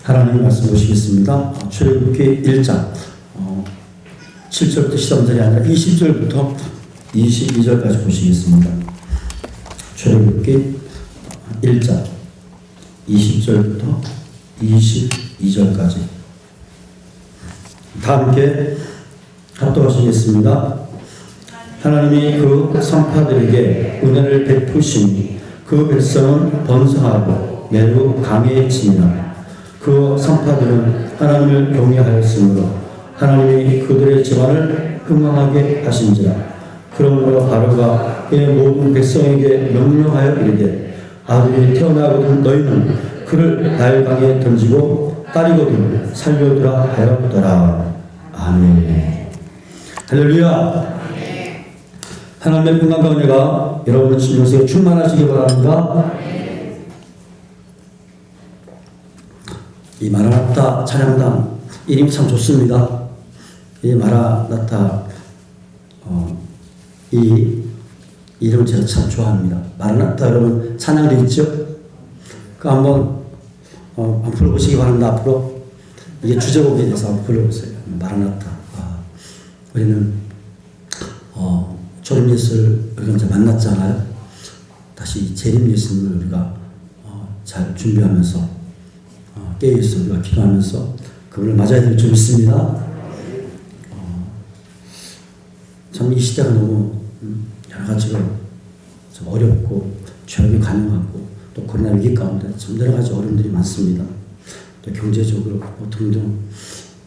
하나님 말씀 보시겠습니다. 출애굽기 1장 7절부터 13절이 아니라 20절부터 22절까지 보시겠습니다. 출애굽기 1장 20절부터 22절까지 다 함께 합독하시겠습니다. 하나님이 그 선파들에게 은혜를 베푸시니 그 백성은 번성하고 매우 강해지니라. 그 선파들은 하나님을 경외하였으므로 하나님이 그들의 집안을 흥왕하게 하신지라. 그러므로 바로가 그의 모든 백성에게 명령하여 이르되 아들이 태어나거든 너희는 그를 나일강에 던지고 딸이거든 살려두라 하였더라. 아멘. 할렐루야. 하나님의 평강과 은혜가 여러분의 심령속에 충만하시기 바랍니다. 이 마라나타 찬양단 이름이 참 좋습니다. 이 마라나타 이 이름 제가 참 좋아합니다. 마라나타 여러분 찬양도 있죠? 그 한번 불러보시기 바랍니다. 앞으로 이게 주제곡에 대해서 한번 불러보세요. 마라나타. 우리는 초림 예수를 우리가 이제 만났잖아요. 다시 재림 예수님을 우리가 잘 준비하면서 깨어있어 우리가 기도하면서 그분을 맞아야 될 줄 믿습니다. 참 이 시대가 너무 여러 가지로 좀 어렵고 죄악이 가능하고 또 코로나 위기 가운데 참 여러 가지 어려움들이 많습니다. 또 경제적으로 등등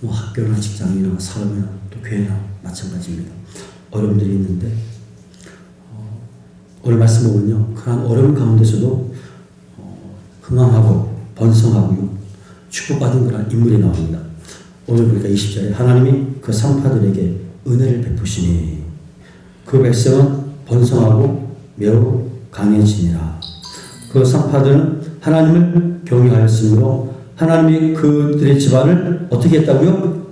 학교나 직장이나 사업이나 또 교회나 마찬가지입니다. 어려움들이 있는데 오늘 말씀 보면요, 그런 어려움 가운데서도 흥왕하고 번성하고 축복받은 그런 인물이 나옵니다. 오늘 보니까 20절에 하나님이 그 상파들에게 은혜를 베푸시니 그 백성은 번성하고 매우 강해지니라. 그 상파들은 하나님을 경외하였으므로 하나님이 그들의 집안을 어떻게 했다고요?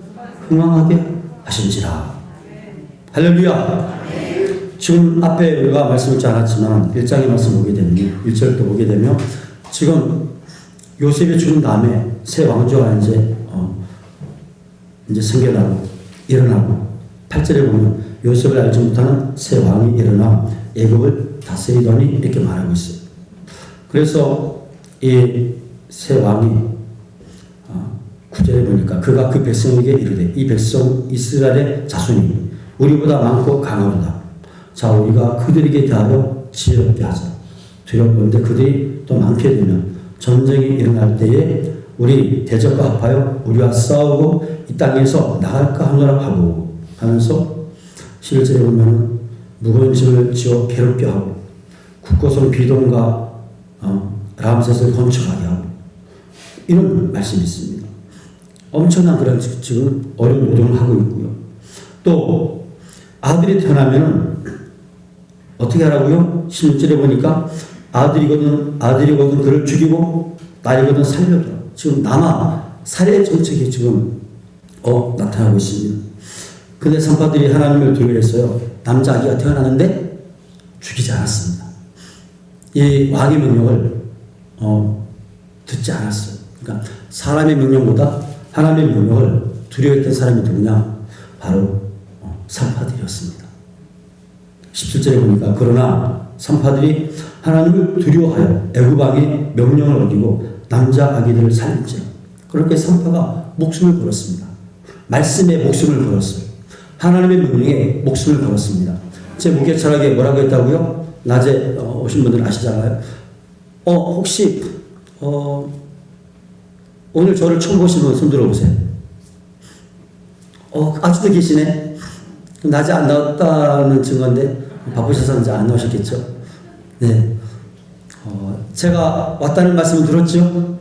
흥왕하게 하신지라. 할렐루야. 지금 앞에 우리가 말씀을 잘 않았지만 1장의 말씀 보게 되면 1절도 보게 되면 지금 요셉이 죽은 다음에 새 왕조가 이제 생겨나고 일어나고 8절에 보면 요셉을 알지 못하는 새 왕이 일어나 애굽을 다스리더니 이렇게 말하고 있어요. 그래서 이 새 왕이 9절에 보니까 그가 그 백성에게 이르되 이 백성 이스라엘의 자손이 우리보다 많고 강하도다. 자, 우리가 그들에게 대하여 지혜롭게 하자. 두렵건대 그들이 또 많게 되면 전쟁이 일어날 때에 우리 대적과 합하여 우리와 싸우고 이 땅에서 나갈까 하노라 하고 하면서 11절에 보면 무거운 짐을 지어 괴롭게 하고 굳고선 비동과 람셋을 건축하게 하고 이런 말씀이 있습니다. 엄청난 그런 지금 어려운 노동을 하고 있고요. 또 아들이 태어나면 어떻게 하라고요? 16절에 보니까 아들이거든 그를 죽이고 딸이거든 살려둬. 지금 남아 살해 정책이 지금 나타나고 있습니다. 근데 산파들이 하나님을 두려워했어요. 남자 아기가 태어나는데 죽이지 않았습니다. 이 왕의 명령을 듣지 않았어요. 그러니까 사람의 명령보다 하나님의 명령을 두려워했던 사람이 누구냐? 바로 산파들이었습니다. 17절에 보니까 그러나 산파들이 하나님을 두려워하여 애굽 왕의 명령을 어기고 남자 아기들을 살린지라. 그렇게 산파가 목숨을 걸었습니다. 말씀에 목숨을 걸었어요. 하나님의 명령에 목숨을 걸었습니다. 제 목회 철학에 뭐라고 했다고요? 낮에 오신 분들 아시잖아요. 혹시 오늘 저를 처음 보신 분 손 들어보세요. 아직도 계시네. 낮에 안 나왔다는 증거인데 바쁘셔서 이제 안 나오셨겠죠. 네. 제가 왔다는 말씀을 들었죠?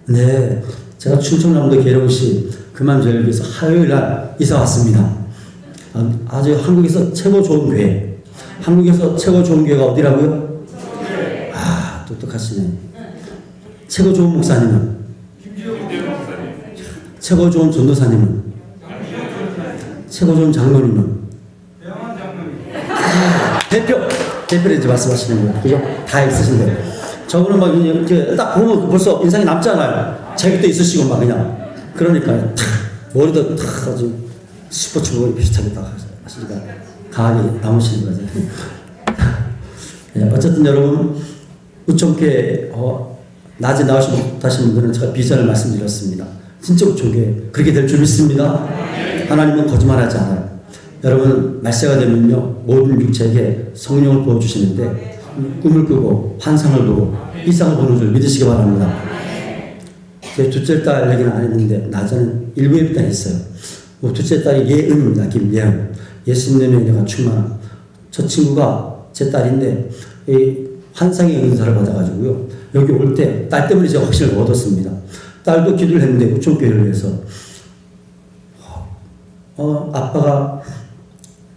네. 제가 충청남도 계룡시 금암절교에서 화요일날 이사 왔습니다. 아주 한국에서 최고 좋은 교회. 한국에서 최고 좋은 교회가 어디라고요? 똑똑하시네. 최고 좋은 목사님은? 최고 좋은 전도사님은? 최고 좋은 장로님은? 대표! 대표님 이제 말씀하시는 거예요. 그죠? 다 있으신데. 저분은 막 이렇게 딱 보면 벌써 인상이 남잖아요. 자격도 있으시고 막 그냥. 그러니까 탁 머리도 탁 아주 스포츠 머리 비슷하게 딱 하시니까 강하게 남으시는 거죠. 네, 어쨌든 여러분 우총교회 낮에 나오시 못하신 분들은 제가 비전을 말씀드렸습니다. 진짜 우총교회 그렇게 될 줄 믿습니다. 하나님은 거짓말하지 않아요. 여러분 말세가 되면요 모든 육체에게 성령을 부어주시는데 꿈을 꾸고 환상을 보고 이상을 보는 줄 믿으시기 바랍니다. 제 둘째 딸 얘기는 안 했는데 낮에는 일부 예배당 했어요. 둘째 딸이 예은입니다. 김예은. 예수님의 은혜가 충만한. 저 친구가 제 딸인데 이 환상의 은사를 받아가지고요. 여기 올 때 딸 때문에 제가 확신을 얻었습니다. 딸도 기도를 했는데 우총교회를 위해서 아빠가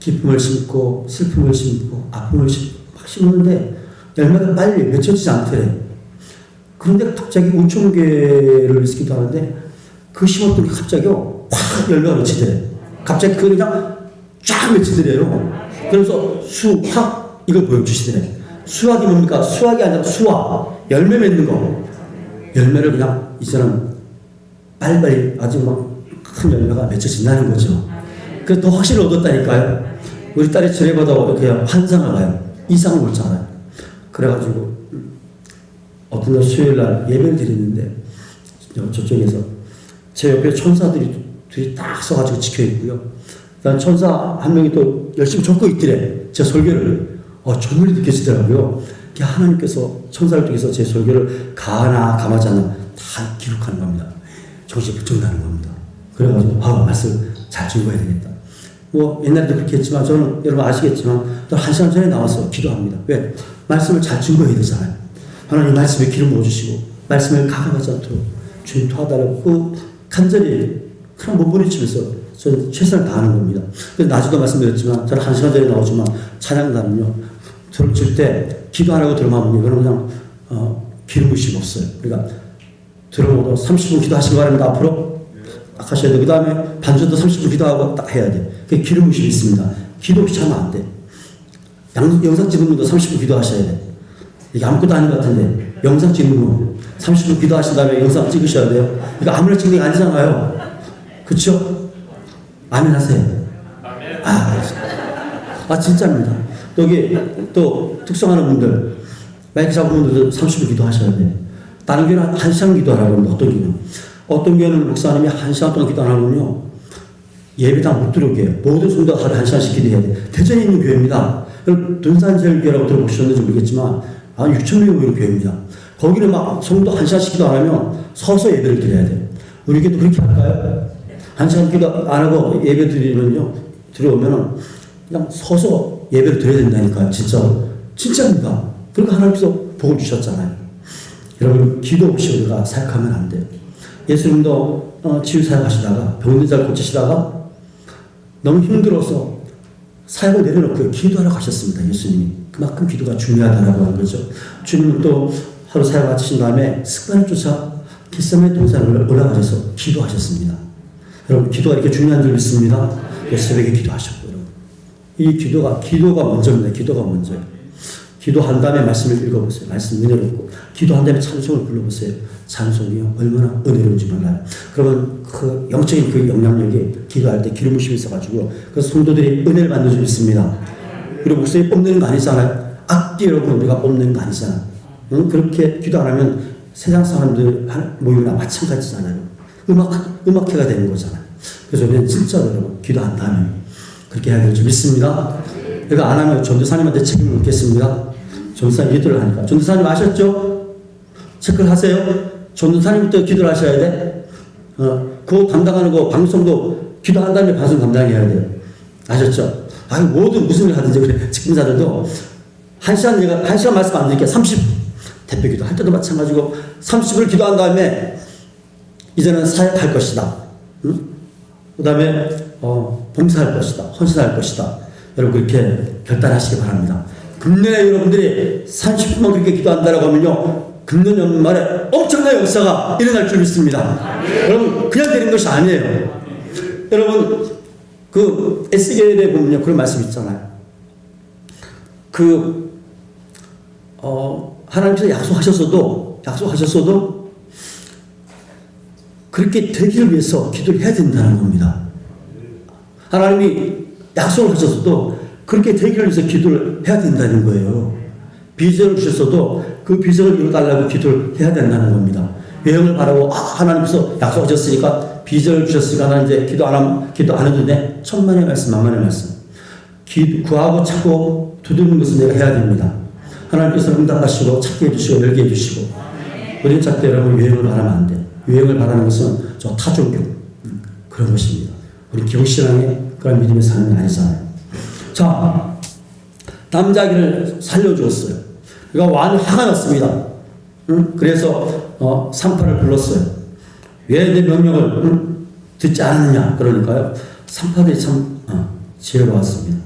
기쁨을 심고 슬픔을 심고 아픔을 막 심었는데 열매가 빨리 맺혀지지 않더래. 그런데 갑자기 우총교회를 위해서 기도하는데 그 심었더니 갑자기요 확 열매가 맺히더래. 갑자기 그거 그냥 쫙 맺히더래요. 그래서 수확 이걸 보여주시더래. 수확이 뭡니까? 수확이 아니라 수확 열매 맺는 거. 열매를 그냥 이제는 빨리빨리 아주 막 큰 열매가 맺혀진다는 거죠. 그래서 더 확신을 얻었다니까요. 우리 딸이 절에마다 이렇게 환상을 봐요. 이상을 볼 줄 알아요. 그래가지고 어떤 날 수요일 날 예배를 드리는데 저쪽에서 제 옆에 천사들이 둘이 딱 서가지고 지켜있고요. 그다음 천사 한 명이 또 열심히 적고 있더래. 제 설교를. 전율이 느껴지더라고요. 하나님께서 천사를 통해서 제 설교를 가하나 감하지 않나 다 기록하는 겁니다. 정신이 부정나는 겁니다. 그래가지고 말씀 잘 증거해야 되겠다. 옛날에도 그렇게 했지만 저는 여러분 아시겠지만 또 1시간 전에 나와서 기도합니다. 왜? 말씀을 잘 증거해야 되잖아요. 하나님 말씀에 기름 부어주시고 말씀을 가감하지 않도록 주님 도와달라고 간절히 그런 못 부딪히면서 저는 최선을 다하는 겁니다. 그래서 낮에도 말씀드렸지만 저는 1시간 전에 나오지만 찬양단은요 들을 때 기도 안 하고 들어가면 이거는 그냥 기름 부으심이 없어요. 그러니까 들어오도 30분 기도하시기 바랍니다. 앞으로 딱 하셔야 돼. 그 다음에 반주도 30분 기도하고 딱 해야 돼. 그게 기름 부으심이 있습니다. 기도 없이 하면 안 돼. 영상 찍는 분도 30분 기도하셔야 돼. 이게 아무것도 아닌 것 같은데 영상 찍는 분 30분 기도하신 다음에 영상 찍으셔야 돼요. 이거 아무나 찍는 게 아니잖아요. 그렇죠? 아멘 하세요. 진짜입니다. 여기 또 특성하는 분들 마이크 잡은 분들도 30분 기도하셔야 돼요. 다른 교회는 1시간 기도하라고 합니다. 어떤 교회는 목사님이 1시간 동안 기도 안 하면요 예배당 못 들어오게 해요. 모든 성도가 하루 1시간씩 기도해야 돼요. 대전에 있는 교회입니다. 돈산제일교회라고 들어보셨는지 모르겠지만 6,000명이 모이는 교회입니다. 거기는 막 성도 1시간씩 기도 안 하면 서서 예배를 드려야 돼요. 우리 교회도 그렇게 할까요? 1시간 기도 안 하고 예배 드리면요 들어오면은 그냥 서서 예배를 드려야 된다니까요. 진짜입니다. 그러니까 하나님께서 복을 주셨잖아요. 여러분 기도 없이 우리가 사역하면 안 돼요. 예수님도 치유 사역하시다가 병든 자를 고치시다가 너무 힘들어서 사역을 내려놓고 기도하러 가셨습니다. 예수님이. 그만큼 기도가 중요하다라고 하는 거죠. 주님은 또 하루 사역 마치신 다음에 습관을 쫓아 겟세마네 동산을 올라가셔서 기도하셨습니다. 여러분 기도가 이렇게 중요한 줄 믿습니다. 새벽에 기도하셨고 여러분. 이 기도가 먼저입니다. 기도가 먼저예요. 기도한 다음에 말씀을 읽어보세요. 말씀 은혜롭고 기도한 다음에 찬송을 불러보세요. 찬송이요 얼마나 은혜로운지 몰라요. 그러면 그 영적인 그 영향력이 기도할 때 기름 부심이 있어가지고 그 성도들이 은혜를 받는 줄 믿습니다. 그리고 목소리 뽐내는 거 아니잖아요. 악기 여러분 우리가 뽐내는 거 아니잖아요. 그렇게 기도 안 하면 세상 사람들 모임이나 마찬가지잖아요. 음악회가 되는 거잖아요. 그래서 우리는 진짜로 여러분 기도한 다음에 그렇게 해야 될 줄 믿습니다. 내가 안 하면 전도사님한테 책임을 묻겠습니다. 전도사님 기도를 하니까. 전도사님 아셨죠? 체크를 하세요. 전도사님부터 기도를 하셔야 돼. 그거 담당하는 거 방송도 기도한 다음에 방송 담당해야 돼요. 아셨죠? 모든 무슨 일 하든지 그래. 직분자들도 1시간 말씀 안 드릴게요. 30 대표 기도 할 때도 마찬가지고 30을 기도한 다음에 이제는 사역할 것이다. 그 다음에 봉사할 것이다. 헌신할 것이다. 여러분 그렇게 결단하시기 바랍니다. 금년에 여러분들이 30분만 그렇게 기도한다라고 하면요 금년 연말에 엄청난 역사가 일어날 줄 믿습니다. 여러분 그냥 되는 것이 아니에요. 여러분 그 에스겔에 보면요 그런 말씀 있잖아요. 그 하나님께서 약속하셨어도 그렇게 되기를 위해서 기도를 해야 된다는 겁니다. 하나님이 약속을 하셨어도 그렇게 되기를 위해서 기도를 해야 된다는 거예요. 비전을 주셨어도 그 비전을 이루어달라고 기도를 해야 된다는 겁니다. 여행을 바라고 하나님께서 약속하셨으니까 비전을 주셨으니까 나는 이제 기도 안 해도 돼. 천만의 말씀 만만의 말씀. 구하고 찾고 두드리는 것을 내가 해야 됩니다. 하나님께서 응답하시고 찾게 해주시고 열게 해주시고 우리는 자꾸 여러분 여행을 바라면 안 돼. 여행을 바라는 것은 저 타종교 그런 것입니다. 우리 기독신앙의 그런 믿음의 삶이 아니잖아요. 자, 남자아기를 살려주었어요. 그러니까 왕이 화가 났습니다. 그래서 산파를 불렀어요. 왜 내 명령을 듣지 않았느냐. 그러니까요. 산파들이 참 지혜로웠습니다.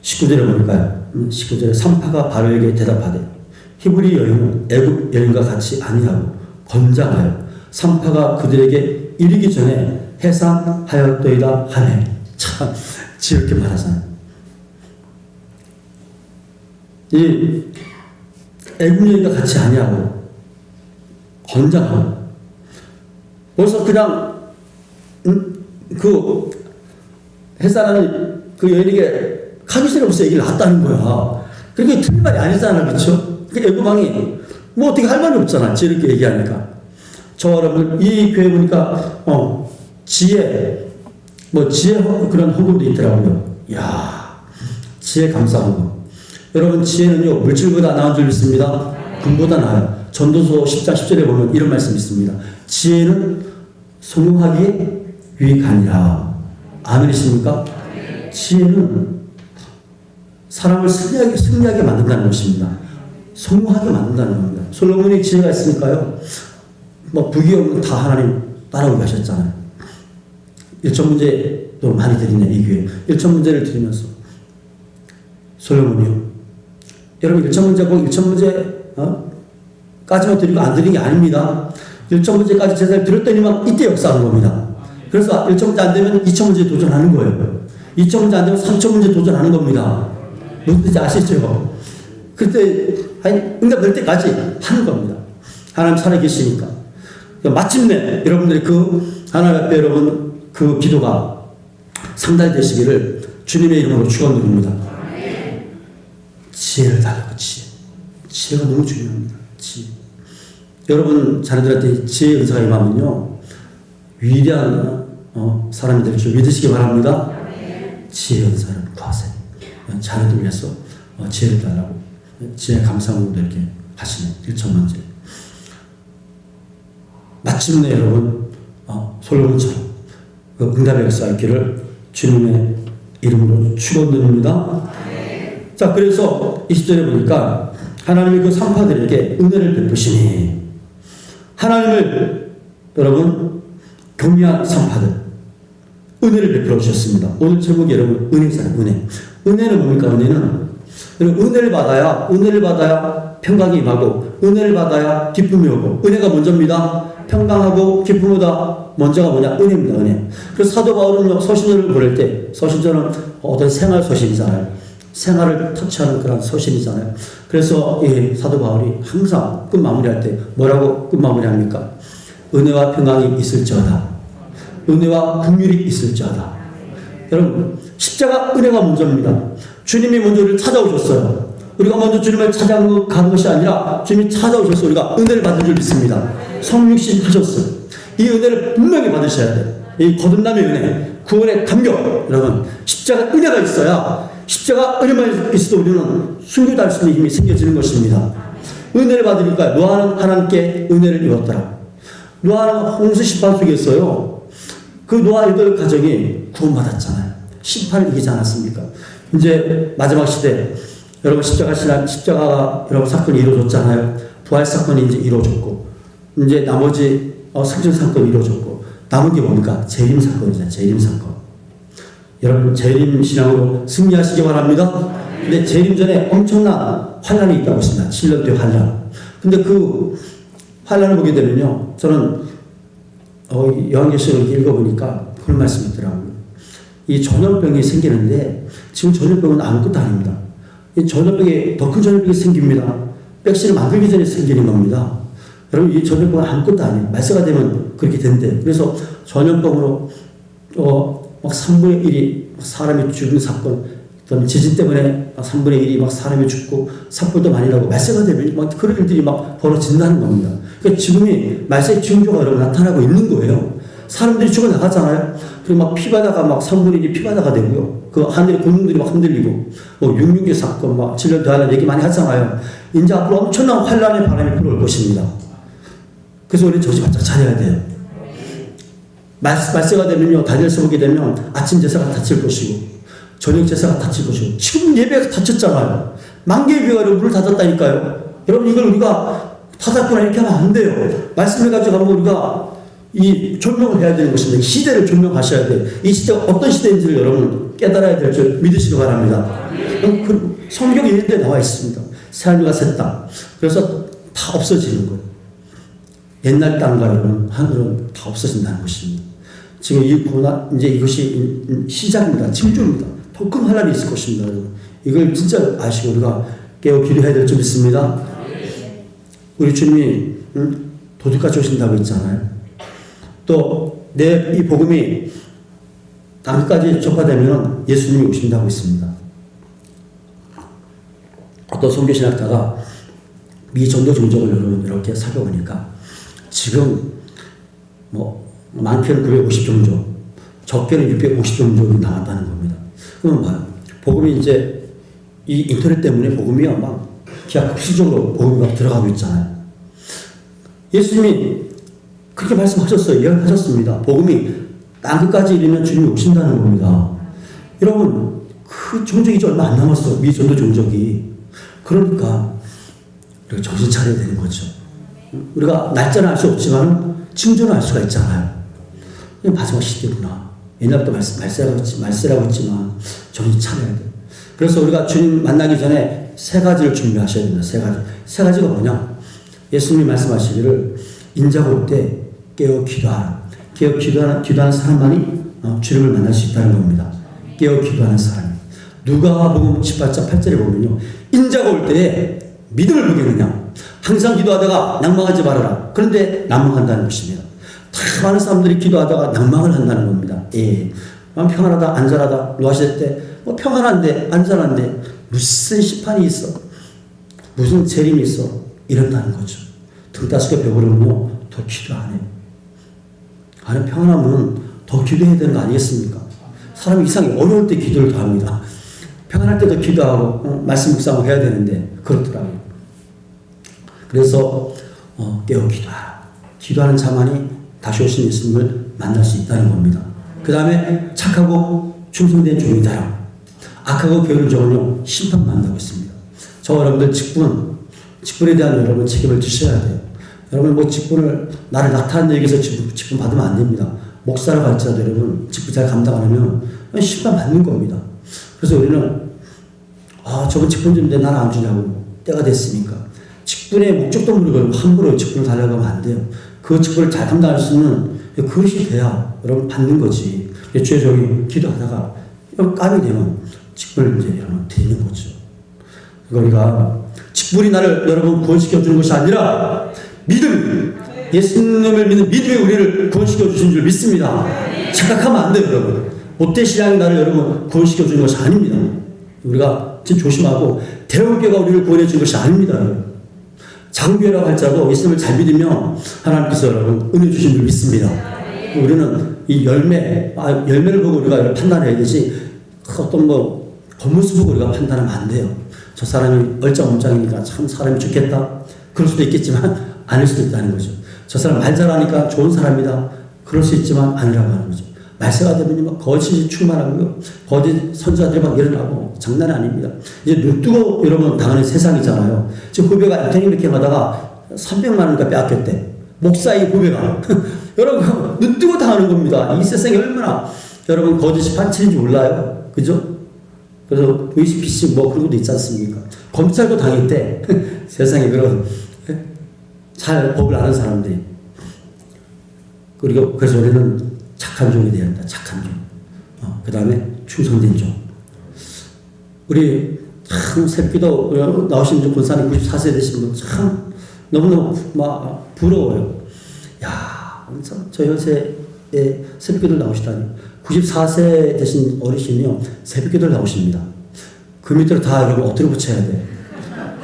19절에 보니까요. 19절에 산파가 바로에게 대답하되 히브리 여인은 애굽 여인과 같이 아니하고 건장하여 산파가 그들에게 이르기 전에 해산하였더이다 하네. 참 지혜롭게 말하잖아요. 이 애굽 여인과 같이 아니하고 건장하고 벌써 그냥 그 해산하는 그 여인에게 가기 전에 벌써 얘기를 놨다는 거야. 그게 틀린 말이 아니잖아, 그렇죠? 그 애굽왕이 뭐 어떻게 할 말이 없잖아, 지혜롭게 얘기하니까. 저 여러분 이 교회 보니까 지혜 그런 헌금도 있더라고요. 이야, 지혜 감사 헌금. 여러분 지혜는요 물질보다 나은 줄 믿습니다. 금보다 나아요. 전도서 10장 10절에 보면 이런 말씀이 있습니다. 지혜는 성공하기에 유익하니라. 아멘이십니까? 지혜는 사람을 승리하게 만든다는 것입니다. 성공하게 만든다는 겁니다. 솔로몬이 지혜가 있으니까요. 뭐 부귀영은 다 하나님 따라오게 하셨잖아요. 일천 문제도 많이 드리네 이 교회. 일천 문제를 드리면서 솔로몬이요. 여러분 일천 문제 꼭 일천 문제 까지만 드리고 안 드리는 게 아닙니다. 일천 문제까지 제사를 드렸더니만 이때 역사하는 겁니다. 그래서 일천 문제 안 되면 이천 문제 도전하는 거예요. 이천 문제 안 되면 삼천 문제 도전하는 겁니다. 무슨 뜻인지 아시죠? 그때 응답될 때까지 하는 겁니다. 하나님 살아계시니까. 마침내 여러분들이 그 하나님 앞에 여러분 그 기도가 상달되시기를 주님의 이름으로 축원드립니다. 지혜를 달라고. 지혜가 너무 중요합니다. 지혜. 여러분 자녀들한테 지혜의 은사가 임하면요 위대한 사람이 될 줄 믿으시기 바랍니다. 지혜의 은사를 구하세요. 자녀들 위해서 지혜를 달라고. 지혜 감사함으로 이렇게 하시네. 1천만째. 마침내 여러분 솔로몬처럼 그 응답의 역사가 있기를 주님의 이름으로 축원드립니다. 자, 그래서 20절에 보니까 하나님이 그 산파들에게 은혜를 베푸시니 하나님을 여러분 경외한 산파들 은혜를 베풀어 주셨습니다. 오늘 제목이 여러분 은혜잖아요. 은혜는 뭡니까? 은혜는 은혜를 받아야 평강이 임하고 은혜를 받아야 기쁨이 오고 은혜가 먼저입니다. 평강하고 기쁨보다 먼저가 뭐냐? 은혜입니다. 은혜. 그래서 사도 바울은 서신을 보낼 때 서신서는 어떤 생활 서신이잖아요. 생활을 터치하는 그런 서신이잖아요. 그래서 이 사도 바울이 항상 끝 마무리할 때 뭐라고 끝 마무리합니까? 은혜와 평강이 있을지어다. 은혜와 긍휼이 있을지어다. 여러분 십자가 은혜가 먼저입니다. 주님이 먼저 우리를 찾아오셨어요. 우리가 먼저 주님을 찾아간 것이 아니라 주님이 찾아오셔서 우리가 은혜를 받은 줄 믿습니다. 성육신 하셨어요. 이 은혜를 분명히 받으셔야 돼요. 이 거듭남의 은혜, 구원의 감격. 여러분 십자가 은혜가 있어야 십자가 은혜만 있어도 우리는 순교할 수 있는 힘이 생겨지는 것입니다. 은혜를 받으니까 노아는 하나님께 은혜를 입었더라. 노아는 홍수 심판 속에 있어요. 그 노아 8가정이 구원받았잖아요. 심판을 이기지 않았습니까? 이제 마지막 시대 여러분 십자가가 여러분 사건이 이루어졌잖아요. 부활 사건이 이제 이루어졌고 이제 나머지 승전 사건이 이루어졌고 남은 게 뭡니까? 재림 사건이잖아요. 재림 사건. 여러분 재림 신앙으로 승리하시기 바랍니다. 근데 재림 전에 엄청난 환란이 있다고 했습니다. 7년 뒤 환란. 근데 그 환란을 보게 되면요, 저는 요한계시록을 읽어보니까 그런 말씀이 있더라고요. 이 전염병이 생기는데 지금 전염병은 아무것도 아닙니다. 이 전염병이 더 큰 전염병이 생깁니다. 백신을 만들기 전에 생기는 겁니다. 여러분 이 전염병은 아무것도 아니에요. 말세가 되면 그렇게 된대. 그래서 전염병으로 막 3분의 1이 사람이 죽는 사건, 어떤 지진 때문에 3분의 1이 막 사람이 죽고 산불도 많이 나고 말세가 되면 막 그런 일들이 막 벌어진다는 겁니다. 그러니까 지금이 말세의 징조가 여러분 나타나고 있는 거예요. 사람들이 죽어 나가잖아요. 그리고 막 피바다가 막 3분의 1이 피바다가 되고요. 그 하늘의 공룡들이 막 흔들리고, 6.6의 사건, 막 7년 더하는 얘기 많이 하잖아요. 이제 앞으로 엄청난 환란의 바람이 불어올 것입니다. 그래서 우리 정신 바짝 차려야 돼요. 말세가 되면요, 다니엘서 보게 되면 아침 제사가 닫힐 것이고, 저녁 제사가 닫힐 것이고, 지금 예배가 닫혔잖아요. 만개의 비가 문을 닫았다니까요. 여러분, 이걸 우리가 닫았구나 이렇게 하면 안 돼요. 말씀을 가지고 가면 우리가 이 조명을 해야 되는 것입니다. 시대를 조명하셔야 돼요. 이 시대가 어떤 시대인지를 여러분 깨달아야 될 줄 믿으시기 바랍니다. 그 성경에 이런 데 나와 있습니다. 새하늘과 새 땅. 그래서 다 없어지는 거예요. 옛날 땅과 여러분 하늘은 다 없어진다는 것입니다. 지금 이 고난 이제 이것이 시작입니다. 징조입니다. 더 큰 환란이 있을 것입니다. 여러분. 이걸 진짜 아시고 우리가 깨어 기도해야 될 줄 믿습니다. 우리 주님이 도둑같이 오신다고 했잖아요. 또 내 이 복음이 땅끝까지 전파되면 예수님이 오신다고 했습니다. 어떤 선교신학자가 미 전도 종족을 여러분 이렇게 살펴보니까 지금 많게는 950 종족, 적게는 650 종족이 나왔다는 겁니다. 그러면 봐요. 복음이 이제 이 인터넷 때문에 복음이 막 기하급수적으로 복음이 막 들어가고 있잖아요. 예수님이 그렇게 말씀하셨어요. 예언하셨습니다. 복음이 땅끝까지 이르면 주님이 오신다는 겁니다. 여러분, 그 종족이 이제 얼마 안 남았어. 미 전도 종족이. 그러니까 우리가 정신 차려야 되는 거죠. 우리가 날짜는 알 수 없지만 징조는 알 수가 있잖아요. 마지막 시대구나. 옛날부터 말세라고 했지만 정신 차려야 돼요. 그래서 우리가 주님 만나기 전에 세 가지를 준비하셔야 됩니다. 세 가지. 세 가지가 뭐냐? 예수님이 말씀하시기를 인자가 올 때 깨어 기도하라. 깨어 기도하는 사람만이 주님을 만날 수 있다는 겁니다. 깨어 기도하는 사람이. 누가복음 18장 8절에 보면요. 인자가 올 때에 믿음을 보겠느냐. 항상 기도하다가 낭망하지 말아라. 그런데 낭망한다는 것입니다. 다 많은 사람들이 기도하다가 낭망을 한다는 겁니다. 예. 평안하다, 안전하다, 노하실 때, 평안한데, 안전한데, 무슨 심판이 있어? 무슨 재림이 있어? 이런다는 거죠. 등 따스게 배부르면요, 더 기도 안 해요. 아니, 평안하면 더 기도해야 되는 거 아니겠습니까? 사람이 이상히 어려울 때 기도를 더 합니다. 평안할 때도 기도하고, 말씀 묵상을 해야 되는데, 그렇더라고요. 그래서, 깨어 기도하라. 기도하는 자만이 다시 오신 예수님을 만날 수 있다는 겁니다. 그 다음에 착하고 충성된 종이다요. 악하고 게으른 종은요, 심판받는다고 했습니다. 저 여러분들 직분에 대한 여러분 책임을 지셔야 돼요. 여러분 직분을 나를 나타낸 얘기에서 직분 받으면 안 됩니다. 목사를 갈지라도 여러분 직분 잘 감당 안 하면 심판받는 겁니다. 그래서 우리는 저번 직분 주는데 나는 안 주냐고 때가 됐으니까 직분의 목적도 모르고 함부로 직분을 달라고 하면 안 돼요. 그 직분을 잘 감당할 수 있는 그것이 돼야 여러분 받는 거지. 주에 저기 기도하다가 깜이 되면 직분을 이제 여러분 드리는 거죠. 우리가 직분이 나를 여러분 구원시켜 주는 것이 아니라 믿음, 예수님을 믿는 믿음이 우리를 구원시켜 주신 줄 믿습니다. 착각하면 안 돼요, 여러분. 못된 신앙이 나를 여러분 구원시켜 주는 것이 아닙니다. 우리가 진짜 조심하고 대형교회가 우리를 구원해 준 것이 아닙니다, 여러분. 작은 교회라고 할지라도 예수님을 잘 믿으면 하나님께서 여러분 은혜 주신 줄 믿습니다. 우리는 이 열매를 보고 우리가 판단해야 되지 어떤 겉모습 보고 우리가 판단하면 안 돼요. 저 사람이 얼짱엄짱이니까 참 사람이 좋겠다. 그럴 수도 있겠지만 아닐 수도 있다는 거죠. 저 사람 말 잘하니까 좋은 사람이다. 그럴 수 있지만 아니라고 하는 거죠. 말세가 되면 막 거짓이 충만하고요. 거짓 선지자들이 막 일어나고 장난이 아닙니다. 이제 눈 뜨고 여러분 당하는 세상이잖아요. 지금 후배가 인터넷 이렇게 하다가 300만 원인가 빼앗겼대. 목사의 후배가. 여러분 눈 뜨고 당하는 겁니다. 이 세상에 얼마나 여러분 거짓이 판치는지 몰라요. 그죠? 그래서 VCPC 그런 것도 있지 않습니까? 검찰도 당했대. 세상에 그런 잘 법을 아는 사람들이. 그리고 그래서 우리는 착한 종이 되어야 한다. 착한 종. 그 다음에 충성된 종. 우리 참 새끼도 나오신 권사님 94세 되신 분 참 너무너무 막 부러워요. 야, 저 연세에 새벽기도를 나오시다니. 94세 되신 어르신이요 새벽기도를 나오십니다. 그 밑으로 다 여러분 엎드려 붙여야 돼.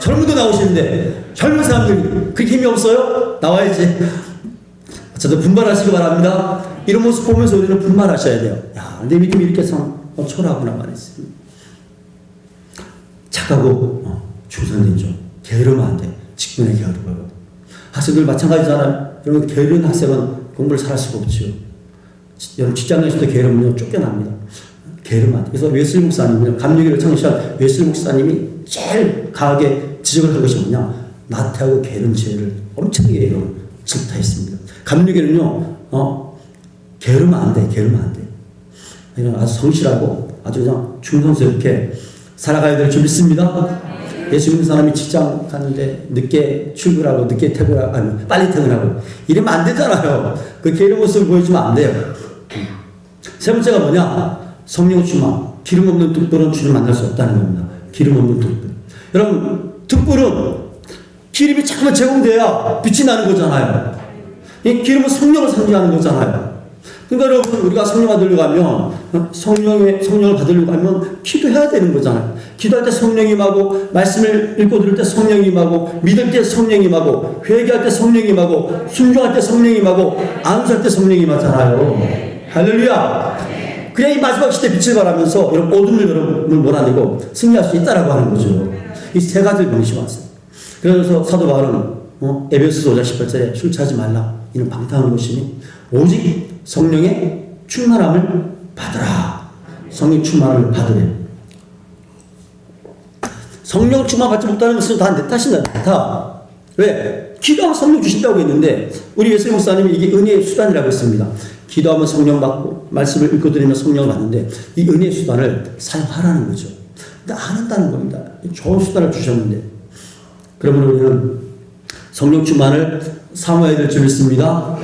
젊은도 나오시는데 젊은 사람들이 그렇게 힘이 없어요? 나와야지. 저도 분발하시기 바랍니다. 이런 모습 보면서 우리는 분발하셔야 돼요. 야, 내 믿음이 이렇게 참 초라하구나 말했어요. 착하고 충성된 좀 게으르면 안 돼. 직분에 게으르고. 학생들 마찬가지잖아요. 여러분 게으른 학생은 공부를 잘할 수가 없죠. 여러분 직장에서도 게으르면 쫓겨납니다. 게으르면 안 돼. 그래서 웨슬리 목사님이 감리교를 창시한 웨슬리 목사님이 제일 강하게 지적을 한 것이 뭐냐? 나태하고 게으른 죄를 엄청나게 질타했습니다. 감리교는요, 게으르면 안 돼. 게으르면 안 돼. 이런 아주 성실하고 아주 그냥 충성스럽게 살아가야 될 줄 믿습니다. 예수 믿는 사람이 직장 갔는데 늦게 출근하고 늦게 퇴근하고 아니 빨리 퇴근하고 이러면 안 되잖아요. 그 게으른 모습을 보여주면 안 돼요. 세 번째가 뭐냐? 성령 충만. 기름 없는 뚝불은 주를 만날 수 없다는 겁니다. 기름 없는 뚝불. 여러분 뚝불은 기름이 잠깐만 제공돼야 빛이 나는 거잖아요. 이 기름은 성령을 상징하는 거잖아요. 그러니까 여러분 우리가 성령 받으려고 하면 성령을 받으려고 하면 기도해야 되는 거잖아요. 기도할 때 성령이 임하고 말씀을 읽고 들을 때 성령이 임하고 믿을 때 성령이 임하고 회개할 때 성령이 임하고 순종할 때 성령이 임하고 안수할 때 성령이 임하잖아요. 할렐루야. 그래야 이 마지막 시대 빛을 발하면서 여러분 어둠을 여러분을 몰아내고 승리할 수 있다라고 하는 거죠. 이 세 가지를 명심하세요. 그래서 사도 바울은 에베소서 5장 18절에 술 취하지 말라. 이는 방탕한 것이니 오직 성령의 충만함을 받으라. 성령 충만함을 받으래. 성령 충만 받지 못하는 것은 다 내 탓이다. 다. 왜? 기도하면 성령 주신다고 했는데 우리 웨슬리 목사님이 이게 은혜의 수단이라고 했습니다. 기도하면 성령 받고 말씀을 읽고 들으면 성령을 받는데 이 은혜의 수단을 사용하라는 거죠. 근데 안 한다는 겁니다. 좋은 수단을 주셨는데 그러면 우리는 성령 충만을 사모해야 될 줄 믿습니다.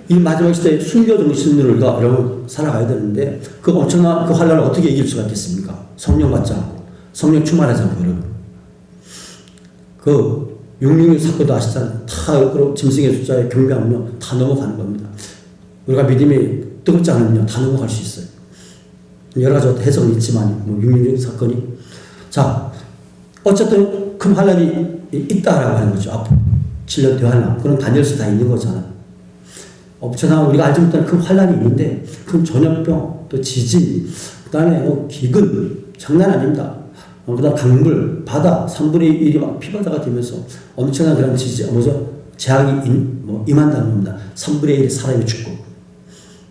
이 마지막 시대에 순교 정신으로 우리가 여러분 살아가야 되는데 그 엄청난 그 환란을 어떻게 이길 수가 있겠습니까? 성령 받지 않고 성령 충만하지 않고 여러분 그 666 사건도 아시잖아요. 다 짐승의 숫자에 경배하면 다 넘어가는 겁니다. 우리가 믿음이 뜨겁지 않으면 다 넘어갈 수 있어요. 여러 가지 해석은 있지만 666 사건이 자 어쨌든 큰 환란이 있다라고 하는 거죠. 앞으로 7년 대환란 그런 다니엘서 다 있는 거잖아요. 엄청난 우리가 알지 못하는 큰 환란이 있는데 큰 전염병 또 지진 그다음에 기근 장난 아닙니다. 그다음 강물 바다 3분의 1이 막 피바다가 되면서 엄청난 그런 재앙이 임한다는 겁니다. 3분의 1의 사람이 죽고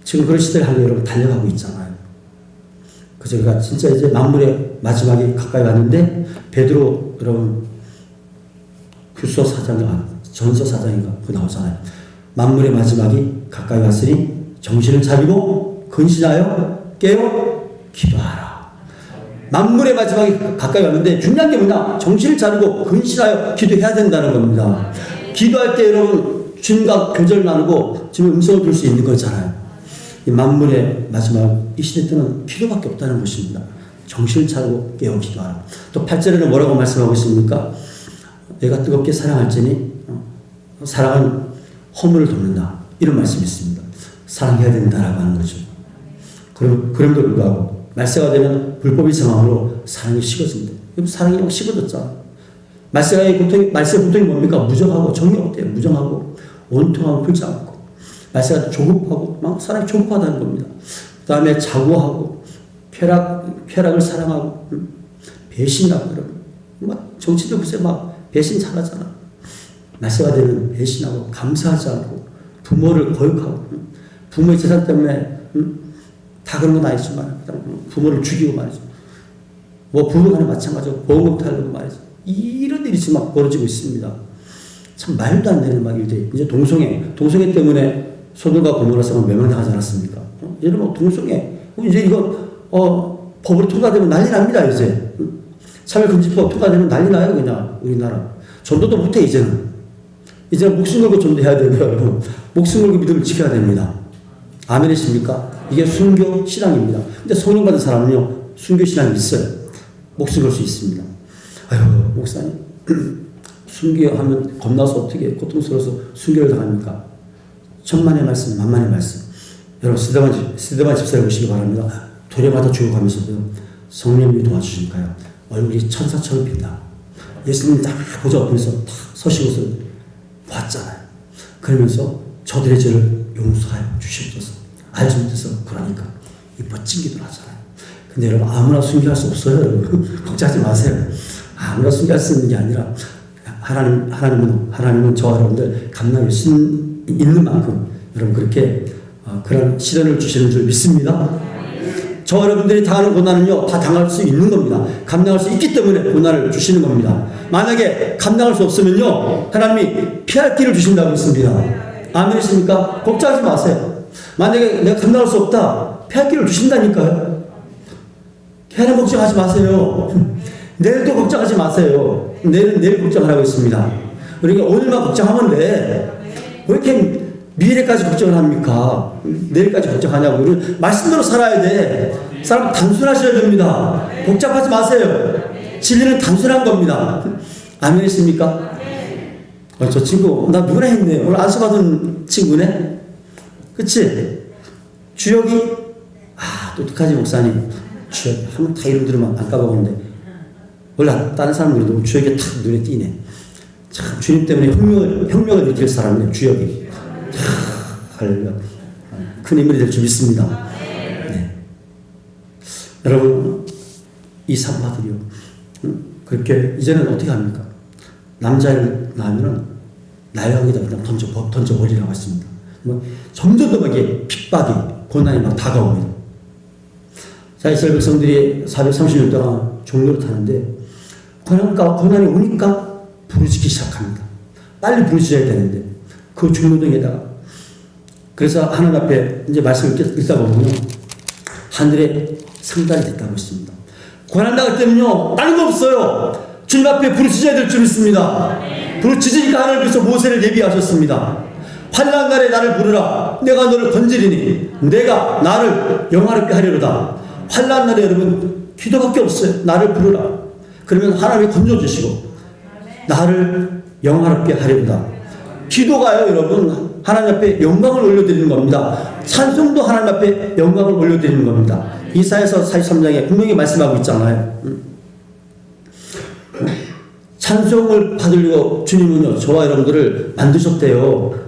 지금 그런 시대를 향해 여러분 달려가고 있잖아요. 그래서 우리가 진짜 이제 만물의 마지막이 가까이 왔는데 베드로 여러분 휴서 사장인가 전서 사장인가 그거 나오잖아요. 만물의 마지막이 가까이 왔으니 정신을 차리고 근신하여 깨어 기도하라. 만물의 마지막이 가까이 왔는데 중요한 게 뭐냐? 정신을 차리고 근신하여 기도해야 된다는 겁니다. 기도할 때 여러분 주님과 교제를 나누고 지금 음성을 들을 수 있는 거잖아요. 이 만물의 마지막 이 시대 때는 기도밖에 없다는 것입니다. 정신을 차리고 깨어 기도하라. 또 8절에는 뭐라고 말씀하고 있습니까? 내가 뜨겁게 사랑할지니 사랑은 허물을 돕는다. 이런 말씀이 있습니다. 사랑해야 된다라고 하는 거죠. 그럼에도 불구하고 말세가 되면 불법의 정함으로 사랑이 식어집니다. 사랑이 막 식어졌잖아. 말세 고통이 뭡니까? 무정하고 정이 없대요. 무정하고 온통하고 풀지 않고 말세가 조급하고 막 사람이 조급하다는 겁니다. 그 다음에 자고하고 쾌락을 사랑하고 배신하고 여러분 막 정치도 글쎄 막 배신 잘하잖아. 말세가 되면 배신하고 감사하지 않고 부모를 거역하고 부모의 재산 때문에 다 그런 건 아니지만 부모를 죽이고 말이죠. 뭐 부부간에 마찬가지고 보험금 타려고 말이죠. 이런 일이 지금 막 벌어지고 있습니다. 참 말도 안 되는 막 일들이 이제 동성애 때문에 소돔과 고모라 성은 멸망당하지 않았습니까? 이제 뭐 동성애 이제 이거 법으로 통과되면 난리 납니다. 이제 차별금지법 통과되면 난리 나요. 그냥 우리나라 전도도 못해 이제는 목숨 걸고 전도해야 되고요. 목숨 걸고 믿음을 지켜야 됩니다. 아멘이십니까? 이게 순교 신앙입니다. 근데 성령 받은 사람은요 순교 신앙이 있어요. 목숨 걸 수 있습니다. 아유, 목사님, 순교하면 겁나서 어떻게 고통스러워서 순교를 당합니까? 천만의 말씀, 만만의 말씀. 여러분, 스데반 집사를 보시기 바랍니다. 도래마다 죽어가면서도 성령님이 도와주시니까요. 얼굴이 천사처럼 빛나. 예수님 딱 보좌 앞에서 딱 서시고서 봤잖아요. 그러면서 저들의 죄를 용서하여 주시옵소서. 알지 못해서 그러니까 이 멋진 기도를 하잖아요. 근데 여러분, 아무나 순교할 수 없어요. 여러분. 걱정하지 마세요. 아무나 순교할 수 있는 게 아니라 하나님은 저와 여러분들 감당할 수 있는 만큼 여러분 그렇게 그런 시련을 주시는 줄 믿습니다. 저와 여러분들이 당하는 고난은요, 다 당할 수 있는 겁니다. 감당할 수 있기 때문에 고난을 주시는 겁니다. 만약에 감당할 수 없으면요, 하나님이 피할 길을 주신다고 했습니다. 아멘이십니까? 걱정하지 마세요. 만약에 내가 감당할 수 없다, 피할 길을 주신다니까요. 하나님 걱정하지 마세요. 내일도 걱정하지 마세요. 내일 걱정하라고 했습니다. 그러니까 오늘만 걱정하면 돼. 왜 이렇게 미래까지 걱정을 합니까? 내일까지 걱정하냐고. 우리 말씀대로 살아야 돼. 사람 단순하셔야 됩니다. 복잡하지 마세요. 진리는 단순한 겁니다. 아멘이십니까? 저 친구, 나 누구나 했네. 오늘 안수받은 친구네? 그치? 주역이? 또 어떡하지, 목사님? 주역, 한번 다 이름 들으면 안 까먹었는데. 몰라, 다른 사람들도 주역이 탁 눈에 띄네. 참, 주님 때문에 혁명을 느낄 사람이네, 주역이. 할렐루야. 큰 인물이 될 줄 믿습니다. 네. 여러분, 이 산파들이요. 그렇게, 이제는 어떻게 합니까? 남자를 낳으면 날강에다 그냥 던져버리라고 했습니다. 점점 더 이게 핍박이, 고난이 막 다가옵니다. 자, 이스라엘 백성들이 430년 동안 종로를 타는데, 고난이 오니까 부르짖기 시작합니다. 빨리 부르짖어야 되는데, 그 중노동에다가. 그래서 하나님 앞에 이제 말씀을 읽다 보면요, 하늘에 상달이 됐다고 했습니다. 고난당할 때는요, 다른 거 없어요. 주님 앞에 부르짖어야 될 줄 믿습니다. 부르짖으니까 하나님께서 모세를 예비하셨습니다. 환난 날에 나를 부르라. 내가 너를 건지리니 내가 나를 영화롭게 하리로다. 환난 날에 여러분 기도밖에 없어요. 나를 부르라. 그러면 하나님이 건져주시고 나를 영화롭게 하리로다. 기도가요, 여러분, 하나님 앞에 영광을 올려드리는 겁니다. 찬송도 하나님 앞에 영광을 올려드리는 겁니다. 이사야서 43장에 분명히 말씀하고 있잖아요. 찬송을 받으려고 주님은요, 저와 여러분들을 만드셨대요.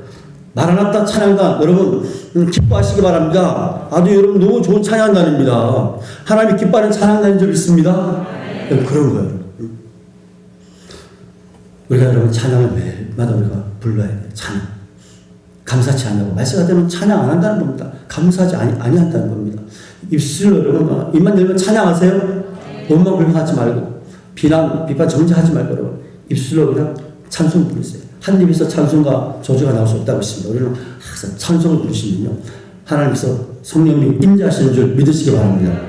마라나타 찬양단, 여러분 기뻐하시기 바랍니다. 아주 여러분 너무 좋은 찬양단입니다. 하나님이 기뻐하는 찬양단인 줄 믿습니다. 그런 거예요. 우리가 여러분 찬양을 매일마다 우리가 불러야 돼요. 찬양. 감사치 않냐고. 말세가 되면 찬양 안 한다는 겁니다. 감사하지 아니한다는 겁니다. 입술로 여러분 입만 열면 찬양하세요. 몸만 불평하지 말고 비판 정죄하지 말고 여러분 입술로 그냥 찬송 부르세요. 한 입에서 찬송과 저주가 나올 수 없다고 했습니다. 우리는 항상 찬송을 부르시면요, 하나님께서 성령님이 임재하시는 줄 믿으시기 바랍니다.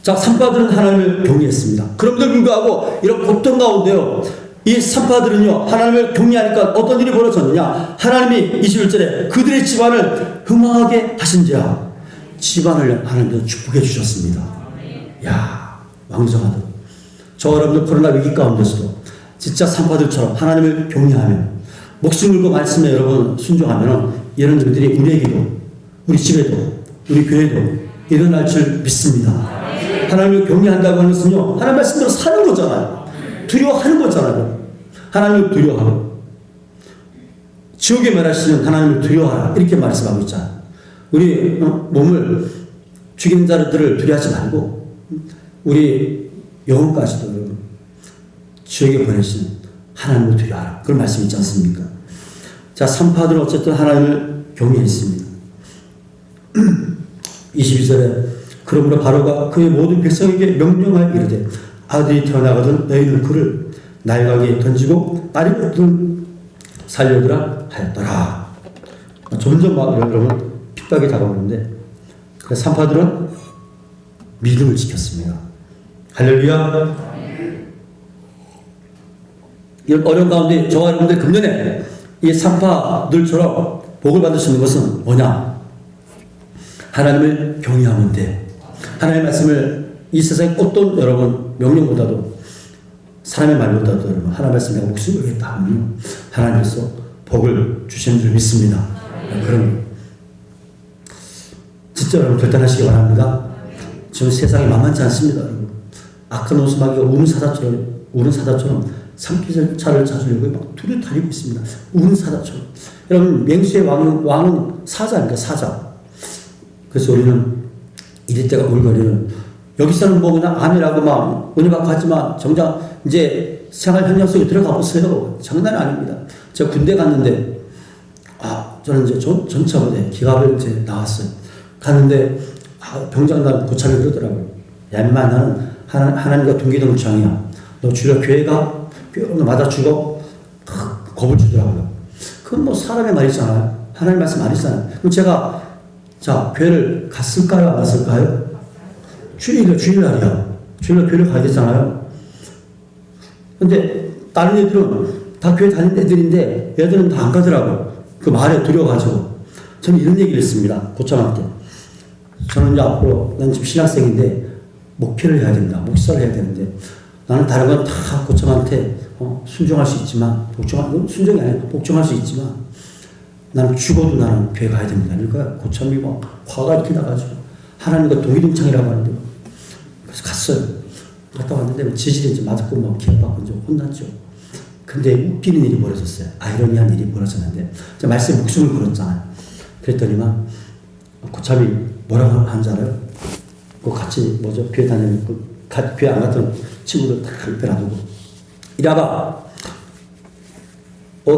자, 산파들은 하나님을 경외했습니다. 그럼에도 불구하고 이런 고통 가운데요, 이 산파들은요, 하나님을 경외하니까 어떤 일이 벌어졌느냐? 하나님이 21절에 그들의 집안을 흥황하게 하신지라. 집안을 하나님께서 축복해 주셨습니다. 야, 왕성하다. 저 여러분들 코로나 위기 가운데서도 진짜 산파들처럼 하나님을 경외하며 목숨 걸고 말씀에 여러분 순종하면 이런 일들이 우리에게도, 우리 집에도, 우리 교회도 일어날 줄 믿습니다. 하나님을 경외한다고 하는 것은요, 하나님 말씀대로 사는 거잖아요. 두려워하는 거잖아요. 하나님을 두려워하고 지옥에 멸하시는 하나님을 두려워하라, 이렇게 말씀하고 있잖아요. 우리 몸을 죽이는 자들을 두려워하지 말고 우리 영혼까지도 여러분 지옥에 보내시는 하나님을 두려워하라, 그런 말씀이 있지 않습니까? 자, 산파들은 어쨌든 하나님을 경외했습니다. 22절에 그러므로 바로가 그의 모든 백성에게 명령하여 이르되 아들이 태어나거든 너희는 그를 날강에 던지고 딸이 먹든 살려두라 하였더라. 점점 막 여러분 핍박이 다가오는데 그 산파들은 믿음을 지켰습니다. 할렐루야. 이런 어려운 가운데 저와 여러분들 금년에 이 산파들처럼 복을 받을 수 있는 것은 뭐냐? 하나님을 경외하면 돼. 하나님의 말씀을 이 세상의 어떤 여러분 명령보다도 사람의 말보다도 여러분 하나님 말씀 내가 목숨을 걸겠다 하면 하나님께서 복을 주시는 줄 믿습니다. 그럼 진짜 여러분 결단하시기 바랍니다. 지금 세상이 만만치 않습니다. 여러분. 악한 오수마귀가 우는 사자처럼 산기차를 찾으려고 막 두루 다니고 있습니다. 우는 사자처럼. 여러분 맹수의 왕은 사자입니까? 사자. 그래서 우리는 이럴 때가 올거리는 여기서는 뭐 그냥 아니라고 막 은혜 받고 하지만 정작 이제 생활 현장 속에 들어가 보세요. 장난이 아닙니다. 제가 군대 갔는데 저는 이제 전차 부대 기갑을 이제 나왔어요. 갔는데 병장단 고참이 그러더라고요. 야 인마 나는 하나님과 동기동창이야. 너 주려 교회 가? 너 맞아 죽어? 겁을 주더라고요. 그건 뭐 사람의 말이잖아요. 하나님 말씀 아니잖아요. 그럼 제가 자 교회를 갔을까요? 안 갔을까요? 주일날이야. 주일날 교회를 가야 되잖아요. 근데 다른 애들은 다 교회 다니는 애들인데 애들은 다 안 가더라고요. 그 말에 두려워가지고. 저는 이런 얘기를 했습니다. 고참한테. 저는 이제 앞으로 난 지금 신학생인데 목회를 해야 된다. 목사를 해야 되는데 나는 다른 건 다 고참한테 순종할 수 있지만 순종이 아니고 복종할 수 있지만 나는 죽어도 나는 교회 가야 됩니다. 그러니까 고참이 막 화가 이렇게 나가지고 하나님과 동의동창이라고 하는데 그래서 갔어요. 갔다 왔는데 지질이 이제 맞았고 뭐 기합받고 이제 혼났죠. 근데 웃기는 일이 벌어졌어요. 아이러니한 일이 벌어졌는데 제가 말씀에 목숨을 걸었잖아요. 그랬더니만 고참이 뭐라고 하는지 알아요? 그 같이 교회 다니는 교회 안 갔던 친구들 다 옆에 놔두고 이래봐.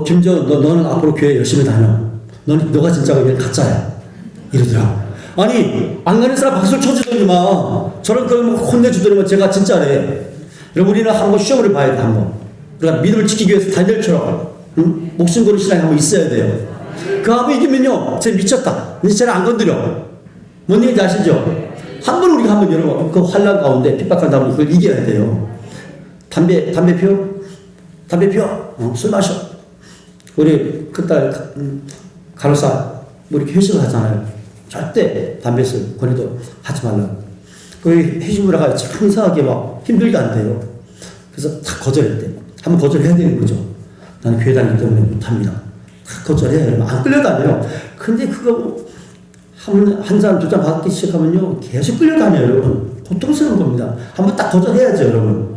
김재원 너는 앞으로 교회 열심히 다녀. 너가 진짜 가짜야. 이러더라고. 아니 안 가는 사람 박수를 쳐주더니만 저런 걸 혼내주더니만 제가 진짜래. 여러분 우리는 한번 시험을 봐야 돼. 한번. 그러니까 믿음을 지키기 위해서 달걀처럼 목숨 거는 신앙이 한번 있어야 돼요. 그 한번 이기면요 쟤 미쳤다. 이제 쟤는 안 건드려. 뭔 얘기인지 아시죠? 한 번 우리가 한번 여러분 그 환란 가운데 핍박한 다음에 그걸 이겨야 돼요. 담배 피워? 담배 피워? 술 마셔. 우리 그딸 간호사 우리 회식을 하잖아요. 절대 담배술 권해도 하지 말라고. 그 회식을 하가 항상하게 막 힘들게 안 돼요. 그래서 다 거절했대. 한번 거절해야 되는 거죠. 나는 교회 다니기 때문에 못합니다. 다 거절해요. 여러분 안 끌려다녀요. 근데 그거 한 잔, 두 잔 받기 시작하면요 계속 끌려다녀요. 여러분 고통스러운 겁니다. 한번 딱 거절해야죠. 여러분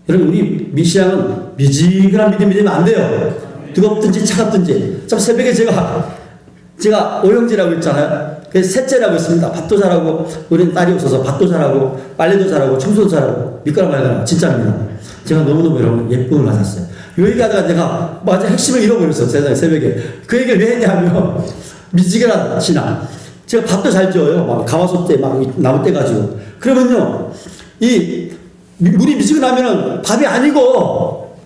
우리 미시앙은 미지근한 믿음이 되면 안 돼요. 뜨겁든지 차갑든지. 참 새벽에 제가 오형제라고 했잖아요. 그래서 셋째라고 했습니다. 밥도 잘하고 우리는 딸이 없어서 밥도 잘하고 빨래도 잘하고 청소도 잘하고 믿거나 말거나 진짜입니다. 제가 너무너무 여러분 예쁨을 받았어요. 이 얘기하다가 내가 맞아 핵심을 잃어버렸어. 세상에 새벽에. 그 얘기를 왜 했냐면 미지근한 신앙. 제가 밥도 잘 지어요. 막 가마솥 막 나무 떼 가지고. 그러면요 이 물이 미지근하면은 밥이 아니고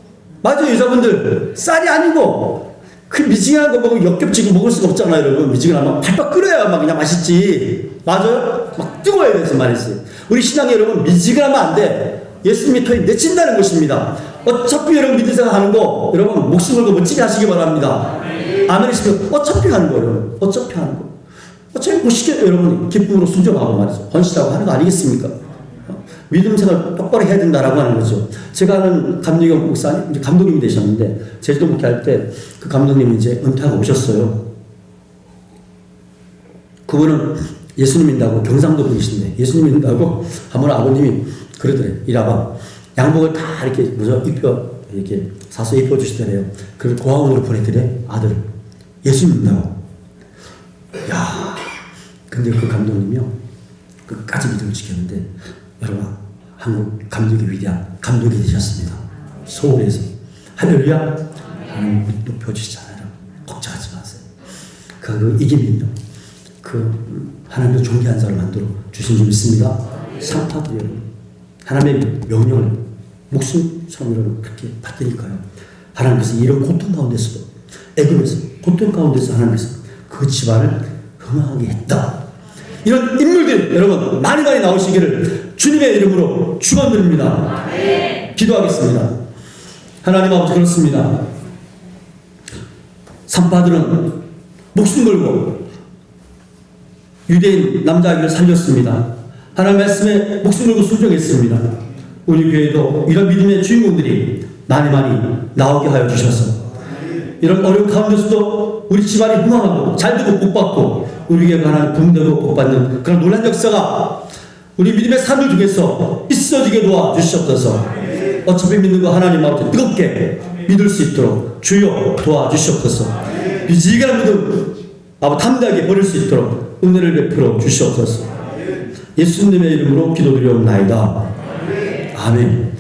맞아요 여자분들 쌀이 아니고 그 미지근한 거 먹으면 역겹지고 먹을 수가 없잖아요. 여러분 미지근하면 팔팔 끓여야 막 그냥 맛있지. 맞아요? 막 뜨거워야 돼서 말했어요. 우리 신앙이 여러분 미지근하면 안 돼. 예수님이 토에 내친다는 것입니다. 어차피 여러분 믿을 생각하는 거 여러분 목숨 걸고 멋지게 하시기 바랍니다. 아멘이시면 어차피 하는 거 여러분 어차피 하는 거 어차피 못 시켜요. 여러분 기쁨으로 순종하고 말이죠. 헌신하고 하는 거 아니겠습니까? 믿음 생활 똑바로 해야 된다라고 하는 거죠. 제가 아는 감리경 목사님 이제 감독님이 되셨는데 제주도 목회할 때 그 감독님이 이제 은퇴하고 오셨어요. 그분은 예수님 믿는다고 경상도 분이신데 예수님 믿는다고 한번 아버님이 그러더래요. 이라봐 양복을 다 이렇게 이렇게 사서 입혀주시더래요. 그걸 고아원으로 보내드려 아들을 예수님 믿는다고. 야 근데 그 감독님이요 끝까지 믿음을 지켰는데 여러분 한국 감독이 위대한 감독이 되셨습니다. 서울에서 할렐루야. 하나님 높여주시잖아요. 걱정하지 마세요. 그 이기면요 하나님도 존귀한 자를 만들어 주신 줄 믿습니다. 상파도 여러분 하나님의 명령을 목숨처럼 여러분 그렇게 받으니까요. 하나님께서 이런 고통 가운데서도 애굽에서 고통 가운데서 하나님께서 그 집안을 흥하게 했다. 이런 인물들 여러분 많이 나오시기를 주님의 이름으로 축원드립니다. 기도하겠습니다. 하나님 아버지 그렇습니다. 산파들은 목숨 걸고 유대인 남자아기를 살렸습니다. 하나님 말씀에 목숨 걸고 순종했습니다. 우리 교회도 이런 믿음의 주인공들이 많이 나오게 하여 주셔서 이런 어려운 가운데서도 우리 집안이 흥황하고 잘되고 복받고 우리 교회가 하나님 붕대고 복받는 그런 놀란 역사가 우리 믿음의 삶을 중에서 있어지게 도와주시옵소서. 어차피 믿는 거 하나님 앞에 뜨겁게 믿을 수 있도록 주여 도와주시옵소서. 미지근한 믿음 담대하게 버릴 수 있도록 은혜를 베풀어 주시옵소서. 예수님의 이름으로 기도드리옵나이다. 아멘.